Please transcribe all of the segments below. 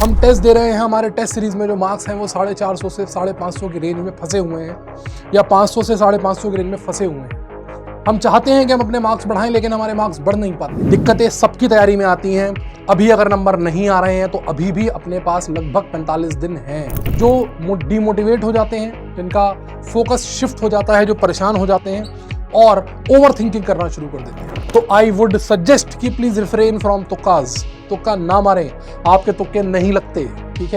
हम टेस्ट दे रहे हैं, हमारे टेस्ट सीरीज में जो मार्क्स हैं वो 450 से 550 की रेंज में फंसे हुए हैं या 500 से 550 की रेंज में फंसे हुए हैं। हम चाहते हैं कि हम अपने मार्क्स बढ़ाएं, लेकिन हमारे मार्क्स बढ़ नहीं पाते। दिक्कतें सबकी तैयारी में आती हैं। अभी अगर नंबर नहीं आ रहे हैं तो अभी भी अपने पास लगभग 45 दिन हैं। जो डिमोटिवेट हो जाते हैं, जिनका फोकस शिफ्ट हो जाता है, जो परेशान हो जाते हैं और ओवर थिंकिंग करना शुरू कर देते हैं, तो आई वुड सजेस्ट कि प्लीज रिफ्रेन फ्रॉम तुक्काज। तुक्का ना मारें, आपके तुक्के नहीं लगते। ठीक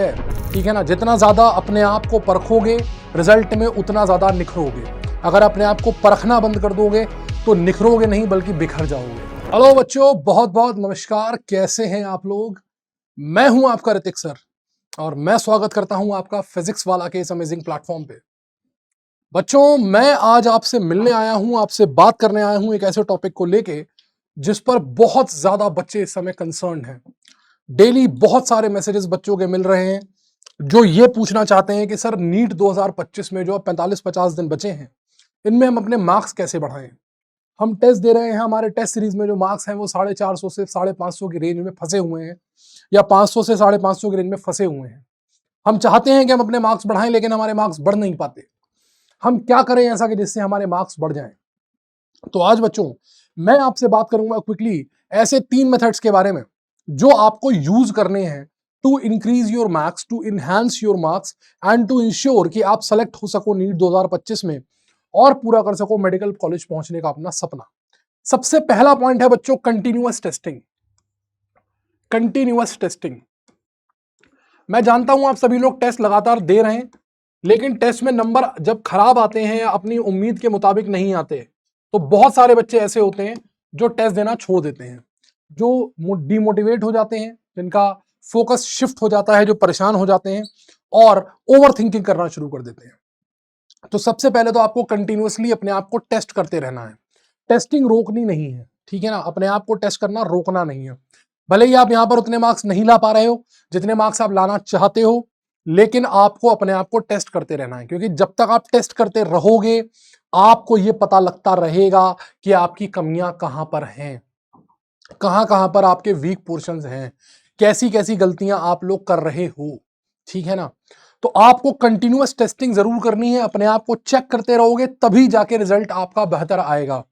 है ना। जितना ज्यादा अपने आप को परखोगे रिजल्ट में उतना ज्यादा निखरोगे। अगर अपने आप को परखना बंद कर दोगे तो निखरोगे नहीं बल्कि बिखर जाओगे। हेलो बच्चों, बहुत बहुत नमस्कार। कैसे हैं आप लोग? मैं हूं आपका ऋतिक सर और मैं स्वागत करता हूं आपका फिजिक्स वाला के इस अमेजिंग प्लेटफॉर्म पे। बच्चों, मैं आज आपसे मिलने आया हूं, आपसे बात करने आया हूं एक ऐसे टॉपिक को लेके जिस पर बहुत ज्यादा बच्चे इस समय कंसर्न हैं। डेली बहुत सारे मैसेजेस बच्चों के मिल रहे हैं जो ये पूछना चाहते हैं कि सर नीट 2025 में जो 45-50 दिन बचे हैं, इनमें हम अपने मार्क्स कैसे बढ़ाएं। हम टेस्ट दे रहे हैं, हमारे टेस्ट सीरीज में जो मार्क्स हैं वो 450 से 550 की रेंज में फंसे हुए हैं या 500 से 550 की रेंज में फंसे हुए हैं। हम चाहते हैं कि हम अपने मार्क्स बढ़ाएं, लेकिन हमारे मार्क्स बढ़ नहीं पाते। हम क्या करें ऐसा कि जिससे हमारे मार्क्स बढ़ जाएं? तो आज बच्चों मैं आपसे बात करूंगा क्विकली ऐसे 3 मेथड्स के बारे में जो आपको यूज करने हैं to increase your marks, to enhance your marks and to ensure कि आप सेलेक्ट हो सको नीट 2025 में और पूरा कर सको मेडिकल कॉलेज पहुंचने का अपना सपना। सबसे पहला पॉइंट है बच्चों कंटिन्यूअस टेस्टिंग। Continuous testing. मैं जानता हूं आप सभी लोग टेस्ट लगातार दे रहे हैं, लेकिन टेस्ट में नंबर जब खराब आते हैं या अपनी उम्मीद के मुताबिक नहीं आते तो बहुत सारे बच्चे ऐसे होते हैं जो टेस्ट देना छोड़ देते हैं, जो डिमोटिवेट हो जाते हैं, जिनका फोकस शिफ्ट हो जाता है, जो परेशान हो जाते हैं और ओवर थिंकिंग करना शुरू कर देते हैं। तो सबसे पहले तो आपको कंटिन्यूअसली अपने आप को टेस्ट करते रहना है। टेस्टिंग रोकनी नहीं है, ठीक है ना। अपने आप को टेस्ट करना रोकना नहीं है। भले ही आप यहां पर उतने मार्क्स नहीं ला पा रहे हो जितने मार्क्स आप लाना चाहते हो, लेकिन आपको अपने आप को टेस्ट करते रहना है, क्योंकि जब तक आप टेस्ट करते रहोगे आपको यह पता लगता रहेगा कि आपकी कमियां कहां पर हैं, कहां कहां पर आपके वीक पोर्शंस हैं, कैसी कैसी गलतियां आप लोग कर रहे हो। ठीक है ना। तो आपको कंटिन्यूअस टेस्टिंग जरूर करनी है। अपने आप को चेक करते रहोगे तभी जाके रिजल्ट आपका बेहतर आएगा।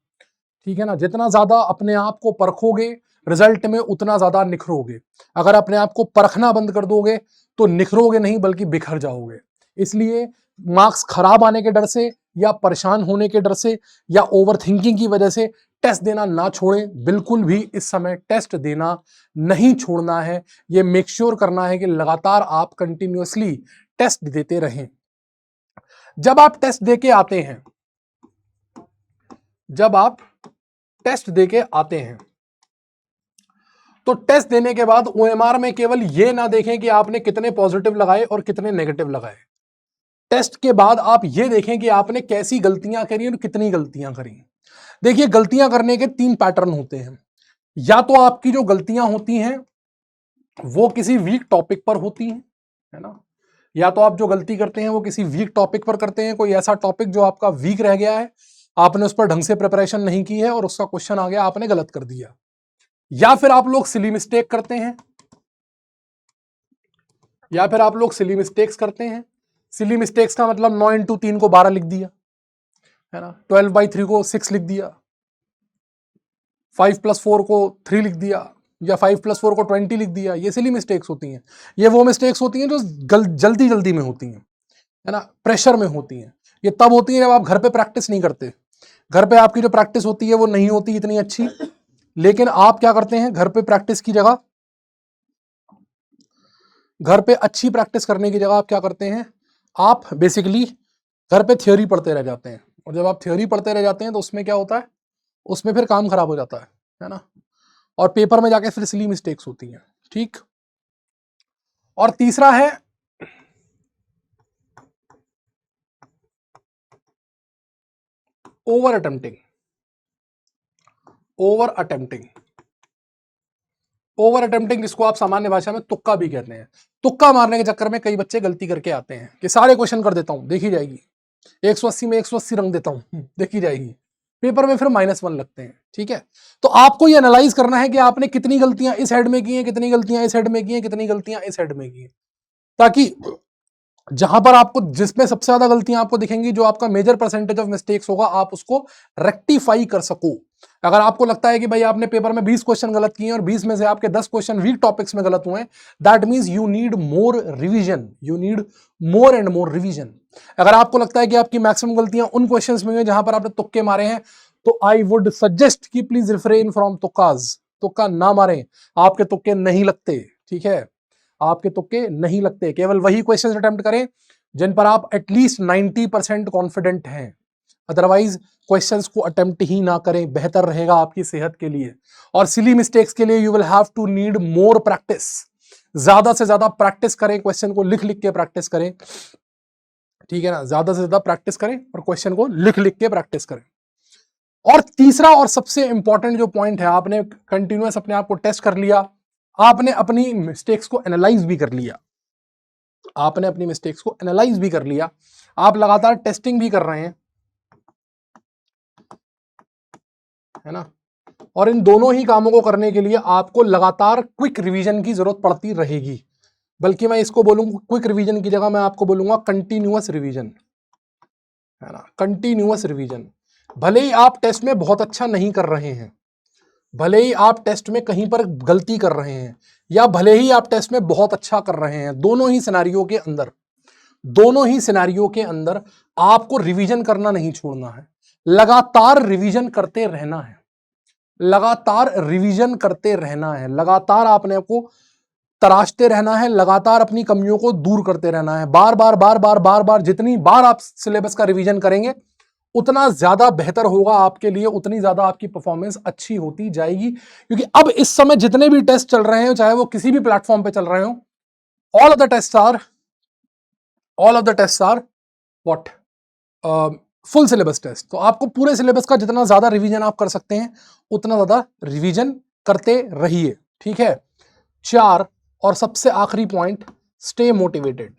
ठीक है ना। जितना ज्यादा अपने आप को परखोगे रिजल्ट में उतना ज्यादा निखरोगे। अगर अपने आप को परखना बंद कर दोगे तो निखरोगे नहीं बल्कि बिखर जाओगे। इसलिए मार्क्स खराब आने के डर से या परेशान होने के डर से या ओवर थिंकिंग की वजह से टेस्ट देना ना छोड़ें। बिल्कुल भी इस समय टेस्ट देना नहीं छोड़ना है। यह मेक श्योर करना है कि लगातार आप कंटिन्यूअसली टेस्ट देते रहें। जब आप टेस्ट देके आते हैं, जब आप टेस्ट देके आते हैं तो टेस्ट देने के बाद ओएमआर में केवल यह ना देखें कि आपने कितने पॉजिटिव लगाए और कितने नेगेटिव लगाए। टेस्ट के बाद आप यह देखें कि आपने कैसी गलतियां करी और कितनी गलतियां करी। देखिए, गलतियां करने के 3 पैटर्न होते हैं। या तो आपकी जो गलतियां होती हैं वो किसी वीक टॉपिक पर होती हैं, है ना। या तो आप जो गलती करते हैं वो किसी वीक टॉपिक पर करते हैं, कोई ऐसा टॉपिक जो आपका वीक रह गया है, आपने उस पर ढंग से प्रिपरेशन नहीं की है और उसका क्वेश्चन आ गया, आपने गलत कर दिया। या फिर आप लोग सिली मिस्टेक करते हैं, या फिर आप लोग सिली मिस्टेक्स करते हैं। सिली मिस्टेक्स का मतलब 9 इंटू 3 को 12 लिख दिया, है ना। 12/3 को 6 लिख दिया, 5+4 को 3 लिख दिया, या 5+4 को 20 लिख दिया। ये सिली मिस्टेक्स होती हैं। ये वो मिस्टेक्स होती हैं जो जल्दी जल्दी में होती हैं, है ना, प्रेशर में होती हैं। ये तब होती है जब आप घर पे प्रैक्टिस नहीं करते। घर पे आपकी जो प्रैक्टिस होती है वो नहीं होती इतनी अच्छी, लेकिन आप क्या करते हैं, घर पे प्रैक्टिस की जगह, घर पे अच्छी प्रैक्टिस करने की जगह आप क्या करते हैं, आप बेसिकली घर पे थ्योरी पढ़ते रह जाते हैं। और जब आप थ्योरी पढ़ते रह जाते हैं तो उसमें क्या होता है, उसमें फिर काम खराब हो जाता है ना। और पेपर में जाके फिर सिली मिस्टेक्स होती हैं। ठीक। और तीसरा है over attempting. Over attempting, over attempting जिसको आप सामान्य भाषा में तुक्का भी कहते हैं। तुक्का मारने के चक्कर में कई बच्चे गलती करके आते हैं कि सारे क्वेश्चन कर देता हूं, देखी जाएगी, 180 में 180 रंग देता हूं, देखी जाएगी। पेपर में फिर -1 लगते हैं। ठीक है, तो आपको ये एनालाइज करना है कि आपने कितनी गलतियां इस हेड में की हैं, कितनी गलतियां इस हेड में की हैं, कितनी गलतियां इस हेड में की हैं, ताकि जहां पर आपको जिसमें सबसे ज्यादा गलतियां आपको दिखेंगी, जो आपका मेजर परसेंटेज ऑफ मिस्टेक्स होगा, आप उसको रेक्टिफाई कर सको। अगर आपको लगता है कि भाई आपने पेपर में 20 क्वेश्चन गलत किए और 20 में से आपके 10 क्वेश्चन वीक टॉपिक्स में गलत हुए, that means you need more revision, you need more and more revision. अगर आपको लगता है कि आपकी मैक्सिमम गलतियां उन क्वेश्चंस में हुई जहां पर आपने तुक्के मारे हैं, तो आई वुड सजेस्ट कि प्लीज रिफ्रेन फ्रॉम तुक्काज, तुक्का ना मारें, आपके तुक्के नहीं लगते। ठीक है, आपके तुक्के नहीं लगते, केवल वही क्वेश्चंस अटेम्प्ट करें जिन पर आप एटलीस्ट 90% कॉन्फिडेंट हैं। अदरवाइज क्वेश्चंस को अटेम्प्ट ही ना करें, बेहतर रहेगा आपकी सेहत के लिए। और सिली मिस्टेक्स के लिए you will have to need more practice, ज्यादा से ज्यादा प्रैक्टिस करें, क्वेश्चन को लिख लिख के प्रैक्टिस करें। ठीक है ना, ज्यादा से ज्यादा प्रैक्टिस करें और क्वेश्चन को लिख लिख के प्रैक्टिस करें। और तीसरा और सबसे इंपॉर्टेंट जो पॉइंट है, आपने कंटिन्यूअस अपने आप को टेस्ट कर लिया, आपने अपनी मिस्टेक्स को एनालाइज भी कर लिया, आपने अपनी मिस्टेक्स को एनालाइज भी कर लिया, आप लगातार टेस्टिंग भी कर रहे हैं, है ना। और इन दोनों ही कामों को करने के लिए आपको लगातार क्विक रिवीजन की जरूरत पड़ती रहेगी, बल्कि मैं इसको बोलूंगा क्विक रिवीजन की जगह मैं आपको बोलूंगा कंटिन्यूअस रिवीजन, है ना, कंटिन्यूअस रिवीजन। भले ही आप टेस्ट में बहुत अच्छा नहीं कर रहे हैं, भले ही आप टेस्ट में कहीं पर गलती कर रहे हैं, या भले ही आप टेस्ट में बहुत अच्छा कर रहे हैं, दोनों ही सिनेरियो के अंदर, दोनों ही सिनेरियो के अंदर आपको रिवीजन करना नहीं छोड़ना है, लगातार रिवीजन करते रहना है, लगातार रिवीजन करते रहना है, लगातार आपने आपको तराशते रहना है, लगातार अपनी कमियों को दूर करते रहना है। बार बार बार बार बार बार जितनी बार आप सिलेबस का रिवीजन करेंगे उतना ज्यादा बेहतर होगा आपके लिए, उतनी ज्यादा आपकी परफॉर्मेंस अच्छी होती जाएगी। क्योंकि अब इस समय जितने भी टेस्ट चल रहे हैं, चाहे वो किसी भी प्लेटफॉर्म पे चल रहे हो, all of the test are what, full syllabus test. तो आपको पूरे सिलेबस का जितना ज्यादा रिवीजन आप कर सकते हैं, उतना ज्यादा रिवीजन करते रहिए। ठीक है, 4 और सबसे आखिरी पॉइंट, स्टे मोटिवेटेड।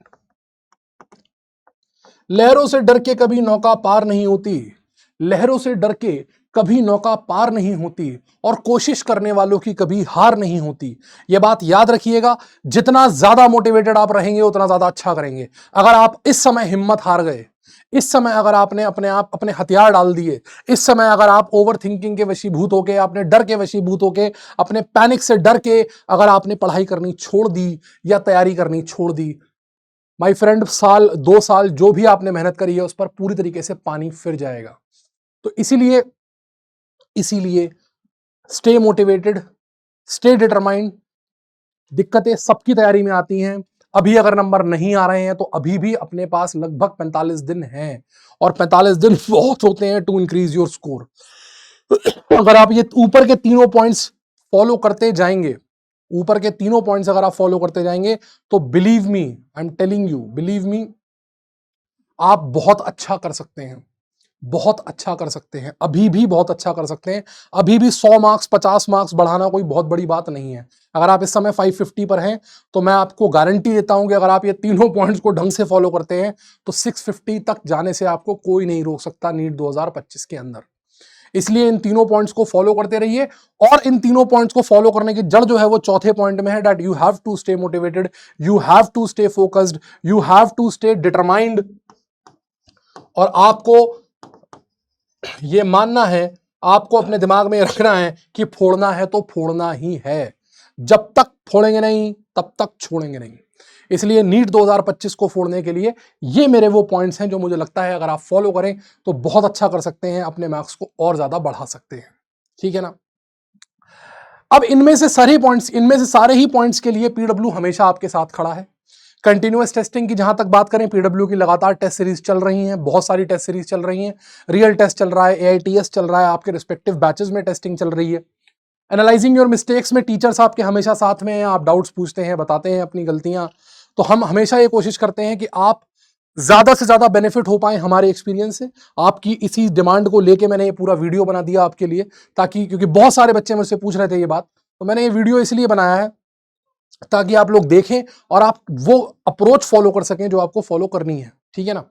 लहरों से डर के कभी नौका पार नहीं होती, लहरों से डर के कभी नौका पार नहीं होती, और कोशिश करने वालों की कभी हार नहीं होती। यह बात याद रखिएगा, जितना ज्यादा मोटिवेटेड आप रहेंगे उतना ज्यादा अच्छा करेंगे। अगर आप इस समय हिम्मत हार गए, इस समय अगर आपने अपने हथियार डाल दिए, इस समय अगर आप ओवर थिंकिंग के वशीभूत होके, आपने डर के वशीभूत होके, अपने पैनिक से डर के अगर आपने पढ़ाई करनी छोड़ दी या तैयारी करनी छोड़ दी, माय फ्रेंड, साल 2 साल जो भी आपने मेहनत करी है उस पर पूरी तरीके से पानी फिर जाएगा। तो इसीलिए स्टे मोटिवेटेड, स्टे डिटरमाइंड। दिक्कतें सबकी तैयारी में आती हैं। अभी अगर नंबर नहीं आ रहे हैं तो अभी भी अपने पास लगभग 45 दिन हैं, और 45 दिन बहुत होते हैं टू इंक्रीज योर स्कोर। अगर आप ये ऊपर के तीनों पॉइंट्स फॉलो करते जाएंगे, ऊपर के तीनों पॉइंट्स अगर आप फॉलो करते जाएंगे, तो believe me, I am telling you, believe me, आप बहुत अच्छा कर सकते हैं, बहुत अच्छा कर सकते हैं, अभी भी बहुत अच्छा कर सकते हैं। अभी भी 100 मार्क्स 50 मार्क्स बढ़ाना कोई बहुत बड़ी बात नहीं है। अगर आप इस समय 550 पर हैं, तो मैं आपको गारंटी देता हूं कि अगर आप ये तीनों पॉइंट्स को ढंग से फॉलो करते हैं, तो 650 तक जाने से आपको कोई नहीं रोक सकता नीट 2025 के अंदर। इसलिए इन तीनों पॉइंट्स को फॉलो करते रहिए, और इन तीनों पॉइंट्स को फॉलो करने की जड़ जो है वो चौथे पॉइंट में है, that you have to stay motivated, you have to stay focused, you have to stay determined. और आपको ये मानना है, आपको अपने दिमाग में रखना है कि फोड़ना है तो फोड़ना ही है, जब तक फोड़ेंगे नहीं तब तक छोड़ेंगे नहीं। इसलिए नीट 2025 को फोड़ने के लिए ये मेरे वो पॉइंट्स हैं जो मुझे लगता है अगर आप फॉलो करें तो बहुत अच्छा कर सकते हैं, अपने मार्क्स को और ज्यादा बढ़ा सकते हैं। ठीक है ना। अब इनमें से सारे ही पॉइंट्स के लिए पीडब्ल्यू हमेशा आपके साथ खड़ा है। कंटिन्यूअस टेस्टिंग की जहां तक बात करें, पीडब्ल्यू की लगातार टेस्ट सीरीज चल रही हैं, बहुत सारी टेस्ट सीरीज चल रही हैं, रियल टेस्ट चल रहा है, एआईटीएस चल रहा है, आपके रिस्पेक्टिव बैचेस में टेस्टिंग चल रही है। एनालाइजिंग योर मिस्टेक्स में टीचर्स आपके हमेशा साथ में हैं, आप डाउट्स पूछते हैं, बताते हैं अपनी गलतियां। तो हम हमेशा ये कोशिश करते हैं कि आप ज्यादा से ज्यादा बेनिफिट हो पाए हमारे एक्सपीरियंस से। आपकी इसी डिमांड को लेके मैंने ये पूरा वीडियो बना दिया आपके लिए, ताकि क्योंकि बहुत सारे बच्चे मुझसे पूछ रहे थे ये बात, तो मैंने ये वीडियो इसलिए बनाया है ताकि आप लोग देखें और आप वो अप्रोच फॉलो कर सकें जो आपको फॉलो करनी है। ठीक है ना।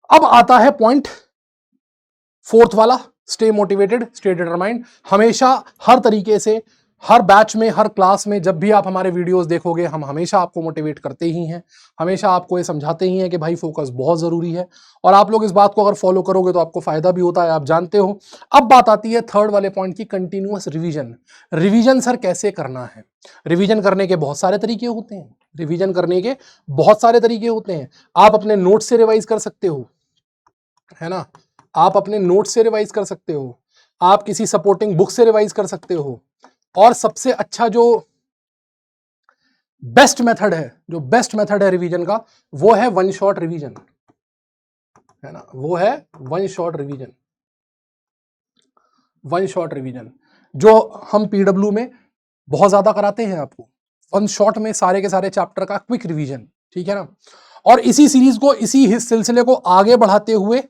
अब आता है पॉइंट फोर्थ वाला, स्टे मोटिवेटेड, स्टे डिटरमाइंड। हमेशा हर तरीके से, हर बैच में, हर क्लास में जब भी आप हमारे वीडियोस देखोगे, हम हमेशा आपको मोटिवेट करते ही हैं, हमेशा आपको ये समझाते ही हैं कि भाई फोकस बहुत ज़रूरी है, और आप लोग इस बात को अगर फॉलो करोगे तो आपको फ़ायदा भी होता है, आप जानते हो। अब बात आती है थर्ड वाले पॉइंट की, कंटिन्यूअस रिवीजन। रिवीजन सर कैसे करना है? रिवीजन करने के बहुत सारे तरीके होते हैं, रिवीजन करने के बहुत सारे तरीके होते हैं। आप अपने नोट से रिवाइज कर सकते हो, है ना, आप अपने नोट से रिवाइज कर सकते हो, आप किसी सपोर्टिंग बुक से रिवाइज कर सकते हो, और सबसे अच्छा जो बेस्ट मेथड है, जो बेस्ट मेथड है रिवीजन का, वो है वन शॉट रिवीजन, है ना, वो है one shot revision. One shot revision जो हम पीडब्ल्यू में बहुत ज्यादा कराते हैं आपको, वन शॉट में सारे के सारे चैप्टर का क्विक रिवीजन, ठीक है ना। और इसी सीरीज को, इसी सिलसिले को आगे बढ़ाते हुए,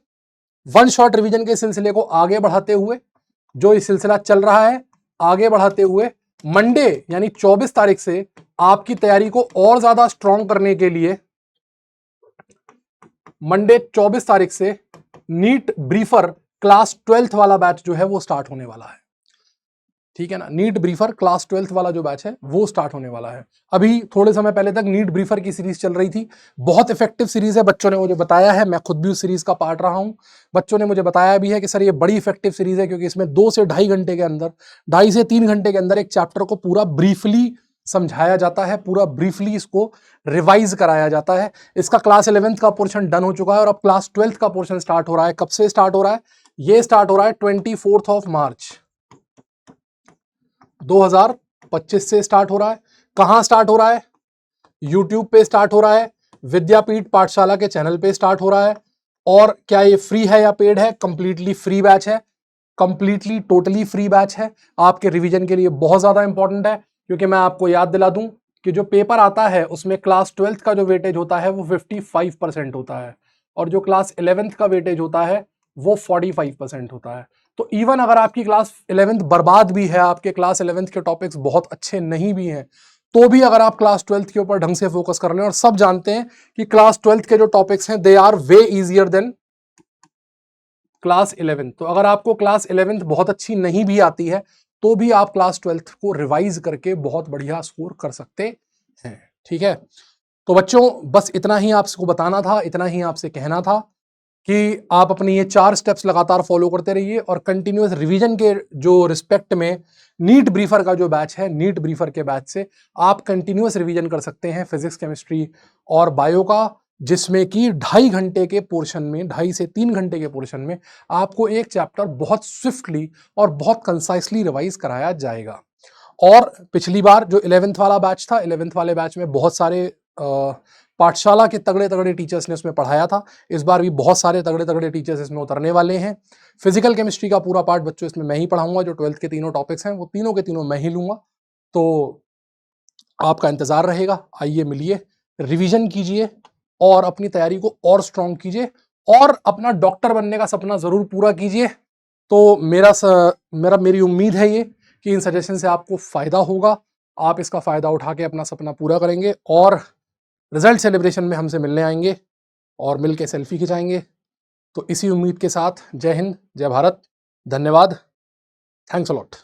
वन शॉट रिवीजन के सिलसिले को आगे बढ़ाते हुए, जो ये सिलसिला चल रहा है आगे बढ़ाते हुए, मंडे यानी 24 तारीख से आपकी तैयारी को और ज्यादा स्ट्रॉन्ग करने के लिए, मंडे 24 तारीख से नीट ब्रीफर क्लास 12th वाला बैच जो है वो स्टार्ट होने वाला है, ठीक है ना। नीट ब्रीफर क्लास 12th वाला जो बैच है वो स्टार्ट होने वाला है। अभी थोड़े समय पहले तक नीट ब्रीफर की सीरीज चल रही थी, बहुत इफेक्टिव सीरीज है, बच्चों ने मुझे बताया है, मैं खुद भी उस सीरीज का पार्ट रहा हूं, बच्चों ने मुझे बताया भी है कि सर ये बड़ी इफेक्टिव सीरीज है, क्योंकि इसमें 2 से ढाई घंटे के अंदर, 2.5 से 3 घंटे के अंदर एक चैप्टर को पूरा ब्रीफली समझाया जाता है, पूरा ब्रीफली इसको रिवाइज कराया जाता है। इसका क्लास 11th का पोर्शन डन हो चुका है, और अब क्लास 12th का पोर्शन स्टार्ट हो रहा है। कब से स्टार्ट हो रहा है? ये स्टार्ट हो रहा है 24 मार्च 2025 से स्टार्ट हो रहा है। कहां स्टार्ट हो रहा है? यूट्यूब पे स्टार्ट हो रहा है, विद्यापीठ पाठशाला के चैनल पे स्टार्ट हो रहा है। और क्या ये फ्री है या पेड है? कंप्लीटली फ्री बैच है, कंप्लीटली टोटली फ्री बैच है। आपके रिवीजन के लिए बहुत ज्यादा इंपॉर्टेंट है, क्योंकि मैं आपको याद दिला दूं कि जो पेपर आता है उसमें क्लास 12th का जो वेटेज होता है वो 55% होता है, और जो क्लास 11th का वेटेज होता है वो 45% होता है। तो इवन अगर आपकी क्लास 11th बर्बाद भी है, आपके क्लास 11th के टॉपिक्स बहुत अच्छे नहीं भी हैं, तो भी अगर आप क्लास 12th के ऊपर ढंग से फोकस कर लें, और सब जानते हैं कि क्लास 12th के जो टॉपिक्स हैं they are way easier than class 11th। तो अगर आपको क्लास 11th बहुत अच्छी नहीं भी आती है, तो भी आप क्लास 12th को रिवाइज करके बहुत बढ़िया स्कोर कर सकते हैं, ठीक है। तो बच्चों बस इतना ही आपको बताना था, इतना ही आपसे कहना था कि आप अपनी ये 4 स्टेप्स लगातार फॉलो करते रहिए, और कंटिन्यूअस रिवीजन के जो रिस्पेक्ट में नीट ब्रीफर का जो बैच है, नीट ब्रीफर के बैच से आप कंटिन्यूअस रिवीजन कर सकते हैं फिजिक्स, केमिस्ट्री और बायो का, जिसमें कि 2.5 घंटे के पोर्शन में, 2.5 से 3 घंटे के पोर्शन में आपको एक चैप्टर बहुत स्विफ्टली और बहुत कंसाइसली रिवाइज कराया जाएगा। और पिछली बार जो 11th वाला बैच था, 11th वाले बैच में बहुत सारे पाठशाला के तगड़े तगड़े टीचर्स ने उसमें पढ़ाया था। इस बार भी बहुत सारे तगड़े तगड़े टीचर्स इसमें उतरने वाले हैं। फिजिकल केमिस्ट्री का पूरा पार्ट बच्चों इसमें मैं ही पढ़ाऊंगा, जो 12th के तीनों टॉपिक्स हैं वो तीनों के तीनों मैं ही लूंगा। तो आपका इंतजार रहेगा, आइए मिलिए, रिवीजन कीजिए और अपनी तैयारी को और स्ट्रॉन्ग कीजिए, और अपना डॉक्टर बनने का सपना जरूर पूरा कीजिए। तो मेरी उम्मीद है ये कि इन सजेशन से आपको फायदा होगा, आप इसका फायदा उठा के अपना सपना पूरा करेंगे, और रिजल्ट सेलिब्रेशन में हमसे मिलने आएंगे और मिलके सेल्फी खिंचाएंगे। तो इसी उम्मीद के साथ जय हिंद, जय भारत, धन्यवाद, थैंक्स अ लॉट।